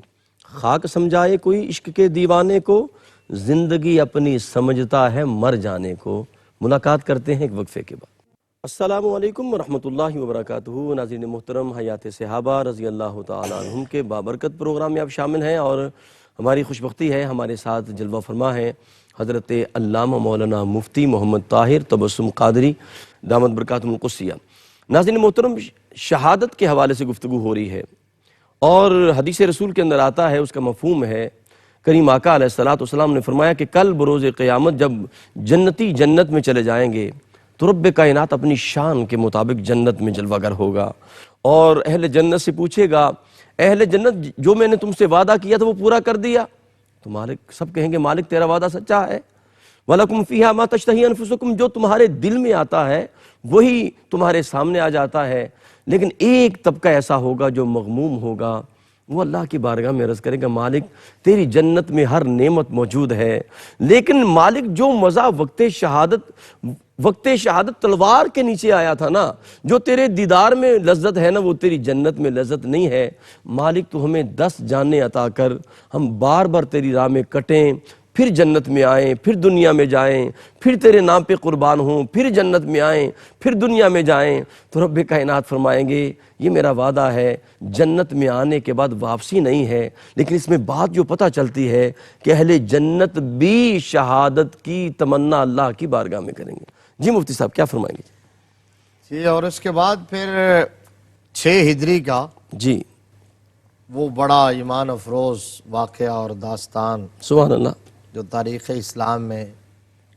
[SPEAKER 1] خاک سمجھائے کوئی عشق کے دیوانے کو، زندگی اپنی سمجھتا ہے مر جانے کو. ملاقات کرتے ہیں ایک وقفے کے بعد. السلام علیکم ورحمۃ اللہ وبرکاتہ. ناظرین محترم، حیات صحابہ رضی اللہ تعالیٰ عنہم کے بابرکت پروگرام میں آپ شامل ہیں، اور ہماری خوشبختی ہے ہمارے ساتھ جلوہ فرما ہے حضرت علامہ مولانا مفتی محمد طاہر تبسم قادری دامت برکاتہم القدسیہ. ناظرین محترم، شہادت کے حوالے سے گفتگو ہو رہی ہے، اور حدیث رسول کے اندر آتا ہے، اس کا مفہوم ہے، کریم آقا علیہ السلام نے فرمایا کہ کل بروز قیامت جب جنتی جنت میں چلے جائیں گے تو رب کائنات اپنی شان کے مطابق جنت میں جلوہ گر ہوگا، اور اہل جنت سے پوچھے گا، اہل جنت جو میں نے تم سے وعدہ کیا تھا وہ پورا کر دیا؟ تو مالک، سب کہیں گے مالک تیرا وعدہ سچا ہے. وَلَكُمْ فِيهَا مَا تَشْتَهِي أَنفُسُكُمْ، جو تمہارے دل میں آتا ہے وہی تمہارے سامنے آ جاتا ہے. لیکن ایک طبقہ ایسا ہوگا جو مغموم ہوگا، وہ اللہ کی بارگاہ میں عرض کرے گا مالک تیری جنت میں ہر نعمت موجود ہے، لیکن مالک جو مزہ وقت شہادت تلوار کے نیچے آیا تھا نا، جو تیرے دیدار میں لذت ہے نا، وہ تیری جنت میں لذت نہیں ہے. مالک تو ہمیں 10 جانیں عطا کر، ہم بار بار تیری راہ میں کٹیں، پھر جنت میں آئیں، پھر دنیا میں جائیں، پھر تیرے نام پہ قربان ہوں، پھر جنت میں آئیں، پھر دنیا میں جائیں. تو رب کائنات فرمائیں گے یہ میرا وعدہ ہے، جنت میں آنے کے بعد واپسی نہیں ہے. لیکن اس میں بات جو پتہ چلتی ہے کہ اہل جنت بھی شہادت کی تمنا اللہ کی بارگاہ میں کریں گے. جی مفتی صاحب کیا فرمائیں گے؟
[SPEAKER 2] جی، اور اس کے بعد پھر 6 ہجری کا
[SPEAKER 1] جی
[SPEAKER 2] وہ بڑا ایمان افروز واقعہ اور داستان
[SPEAKER 1] سبحان اللہ.
[SPEAKER 2] جو تاریخ اسلام میں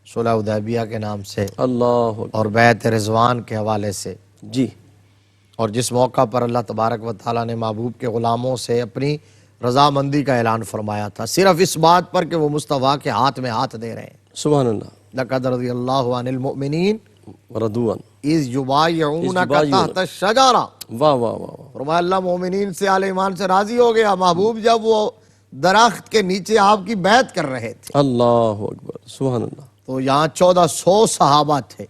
[SPEAKER 2] صلح حدیبیہ کے نام سے
[SPEAKER 1] اللہ اکبر.
[SPEAKER 2] اور بیعت رضوان کے حوالے سے،
[SPEAKER 1] جی
[SPEAKER 2] اور جس موقع پر اللہ تبارک و تعالیٰ نے محبوب کے غلاموں سے اپنی رضامندی کا اعلان فرمایا تھا، صرف اس بات پر کہ وہ مصطفیٰ کے ہاتھ میں ہاتھ دے رہے ہیں.
[SPEAKER 1] سبحان اللہ.
[SPEAKER 2] لقد رضی اللہ عن المؤمنین
[SPEAKER 1] رضوان.
[SPEAKER 2] اذ یبایعونک تحت الشجرہ.
[SPEAKER 1] واہ واہ واہ واہ.
[SPEAKER 2] فرمایا اللہ مومنین سے، آل ایمان سے راضی ہو گیا محبوب جب وہ درخت کے نیچے آپ کی بیعت کر رہے تھے.
[SPEAKER 1] اللہ اکبر. سبحان اللہ.
[SPEAKER 2] تو یہاں 1400 صحابہ تھے.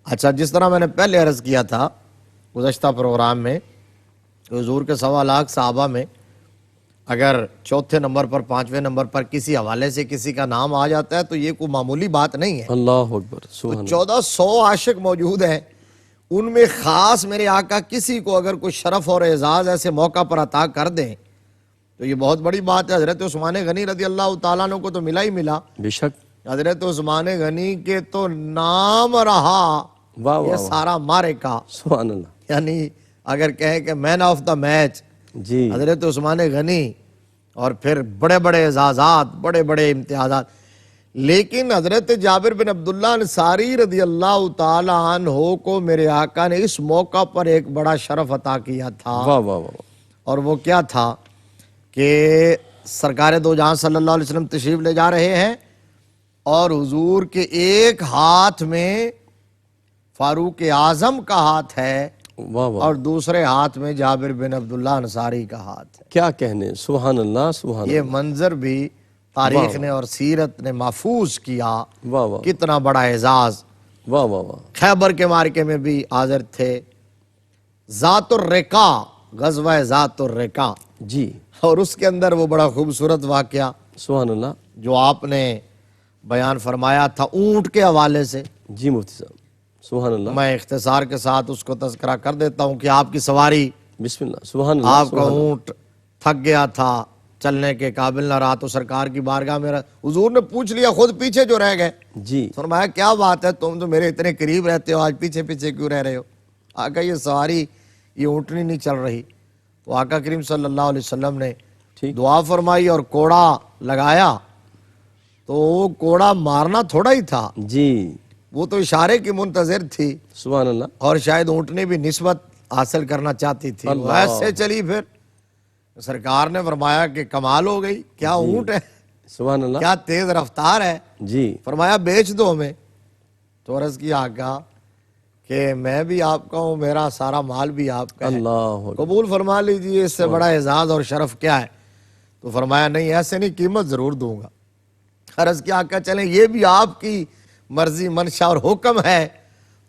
[SPEAKER 2] اچھا، جس طرح میں نے پہلے عرض کیا تھا گزشتہ پروگرام میں، حضور کے 1.25 لاکھ صحابہ میں اگر 4تھے نمبر پر 5ویں نمبر پر کسی حوالے سے کسی کا نام آ جاتا ہے تو یہ کوئی معمولی بات نہیں ہے.
[SPEAKER 1] اللہ اکبر. سبحان اللہ.
[SPEAKER 2] 1400 عاشق موجود ہیں، ان میں خاص میرے آقا کسی کو اگر کوئی شرف اور اعزاز ایسے موقع پر عطا کر دیں تو یہ بہت بڑی بات ہے. حضرت عثمان غنی رضی اللہ تعالیٰ عنہ کو تو ملا ہی ملا.
[SPEAKER 1] بے شک.
[SPEAKER 2] حضرت عثمان غنی کے تو نام رہا
[SPEAKER 1] واہ
[SPEAKER 2] یہ
[SPEAKER 1] واہ.
[SPEAKER 2] سارا مارے کا،
[SPEAKER 1] سبحان اللہ.
[SPEAKER 2] یعنی اگر کہیں کہ مین آف دا میچ
[SPEAKER 1] جی
[SPEAKER 2] حضرت عثمان غنی، اور پھر بڑے بڑے اعزازات، بڑے بڑے امتیازات. لیکن حضرت جابر بن عبداللہ انصاری رضی اللہ تعالی عنہ کو میرے آقا نے اس موقع پر ایک بڑا شرف عطا کیا تھا.
[SPEAKER 1] واہ واہ واہ.
[SPEAKER 2] اور وہ کیا تھا کہ سرکار دو جہاں صلی اللہ علیہ وسلم تشریف لے جا رہے ہیں، اور حضور کے ایک ہاتھ میں فاروق اعظم کا ہاتھ ہے
[SPEAKER 1] واہ واہ.
[SPEAKER 2] اور دوسرے ہاتھ میں جابر بن عبداللہ انصاری کا ہاتھ ہے.
[SPEAKER 1] کیا کہنے. سبحان اللہ سبحان
[SPEAKER 2] یہ
[SPEAKER 1] اللہ.
[SPEAKER 2] منظر بھی تاریخ نے اور سیرت نے محفوظ کیا،
[SPEAKER 1] واہ واہ
[SPEAKER 2] کتنا بڑا اعزاز۔
[SPEAKER 1] واہ واہ واہ،
[SPEAKER 2] خیبر کے معرکے میں بھی حاضر تھے، ذات الرقا، غزوہ ذات الرقا،
[SPEAKER 1] جی
[SPEAKER 2] اور اس کے اندر وہ بڑا خوبصورت واقعہ
[SPEAKER 1] سبحان اللہ،
[SPEAKER 2] جو آپ نے بیان فرمایا تھا اونٹ کے حوالے سے،
[SPEAKER 1] جی مفتی صاحب سبحان اللہ،
[SPEAKER 2] میں اختصار کے ساتھ اس کو تذکرہ کر دیتا ہوں کہ آپ کی سواری،
[SPEAKER 1] بسم اللہ سبحان اللہ،
[SPEAKER 2] آپ کا اونٹ تھک گیا تھا، چلنے کے قابل نہ رہا، تو سرکار کی بارگاہ میں حضور نے پوچھ لیا، خود پیچھے جو رہ گئے،
[SPEAKER 1] جی
[SPEAKER 2] فرمایا کیا بات ہے، تم تو میرے اتنے قریب رہتے ہو، آج پیچھے پیچھے کیوں رہ رہے ہو؟ آقا یہ سواری، یہ اونٹنی نہیں چل رہی۔ تو آقا کریم صلی اللہ علیہ وسلم نے
[SPEAKER 1] ٹھیک،
[SPEAKER 2] دعا فرمائی اور کوڑا لگایا، تو وہ کوڑا مارنا تھوڑا ہی تھا،
[SPEAKER 1] جی
[SPEAKER 2] وہ تو اشارے کی منتظر تھی،
[SPEAKER 1] سبحان اللہ،
[SPEAKER 2] اور شاید اونٹنی بھی نسبت حاصل کرنا چاہتی تھی، وہ
[SPEAKER 1] اللہ،
[SPEAKER 2] ایسے چلی، پھر سرکار نے فرمایا کہ کمال ہو گئی، کیا اونٹ ہے،
[SPEAKER 1] سبحان اللہ،
[SPEAKER 2] کیا تیز رفتار ہے،
[SPEAKER 1] جی
[SPEAKER 2] فرمایا بیچ دو ہمیں۔ تو عرض کی آقا کہ میں بھی آپ کا ہوں، میرا سارا مال بھی آپ کا ہے،
[SPEAKER 1] اللہ اکبر،
[SPEAKER 2] قبول فرما لیجئے، اس سے بڑا اعزاز اور شرف کیا ہے؟ تو فرمایا نہیں، ایسے نہیں، قیمت ضرور دوں گا۔ عرض کی آقا چلیں، یہ بھی آپ کی مرضی، منشا اور حکم ہے،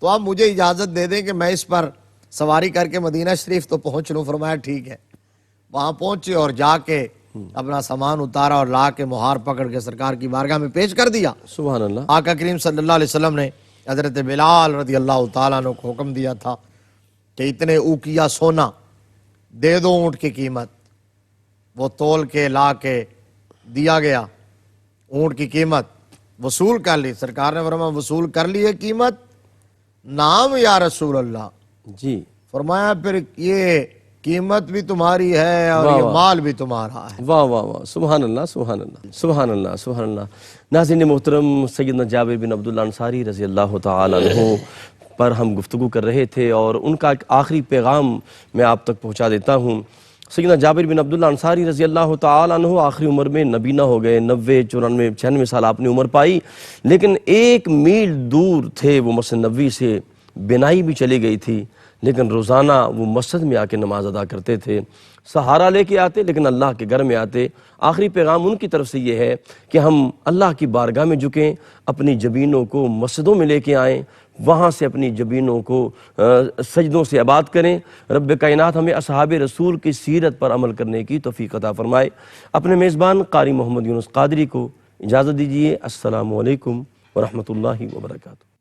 [SPEAKER 2] تو آپ مجھے اجازت دے دیں کہ میں اس پر سواری کر کے مدینہ شریف تو پہنچ لوں۔ فرمایا ٹھیک ہے۔ وہاں پہنچے اور جا کے اپنا سامان اتارا اور لا کے مہار پکڑ کے سرکار کی بارگاہ میں پیش کر دیا۔
[SPEAKER 1] سبحان اللہ،
[SPEAKER 2] آقا کریم صلی اللہ علیہ وسلم نے حضرت بلال رضی اللہ تعالیٰ عنہ کو حکم دیا تھا کہ اتنے اوقیہ سونا دے دو اونٹ کی قیمت، وہ تول کے لا کے دیا گیا، اونٹ کی قیمت وصول کر لی۔ سرکار نے فرمایا وصول کر لی ہے قیمت؟ نام یا رسول اللہ۔
[SPEAKER 1] جی
[SPEAKER 2] فرمایا پھر یہ قیمت بھی تمہاری ہے اور
[SPEAKER 1] واہ
[SPEAKER 2] یہ
[SPEAKER 1] واہ،
[SPEAKER 2] مال بھی تمہارا ہے۔
[SPEAKER 1] واہ واہ واہ، سبحان اللہ سبحان اللہ سبحان اللہ سبحان اللہ۔ ناظرین محترم، سیدنا جابر بن عبداللہ انصاری رضی اللہ تعالی عنہ پر ہم گفتگو کر رہے تھے، اور ان کا ایک آخری پیغام میں آپ تک پہنچا دیتا ہوں۔ سیدنا جابر بن عبداللہ انصاری رضی اللہ تعالی عنہ آخری عمر میں نبینا ہو گئے، 90 94 96 سال آپ نے عمر پائی، لیکن 1 میل دور تھے وہ مسجد نبوی سے، بینائی بھی چلی گئی تھی، لیکن روزانہ وہ مسجد میں آ کے نماز ادا کرتے تھے، سہارا لے کے آتے لیکن اللہ کے گھر میں آتے۔ آخری پیغام ان کی طرف سے یہ ہے کہ ہم اللہ کی بارگاہ میں جھکیں، اپنی جبینوں کو مسجدوں میں لے کے آئیں، وہاں سے اپنی جبینوں کو سجدوں سے آباد کریں۔ رب کائنات ہمیں اصحاب رسول کی سیرت پر عمل کرنے کی توفیق عطا فرمائے۔ اپنے میزبان قاری محمد یونس قادری کو اجازت دیجیے۔ السلام علیکم ورحمۃ اللہ وبرکاتہ۔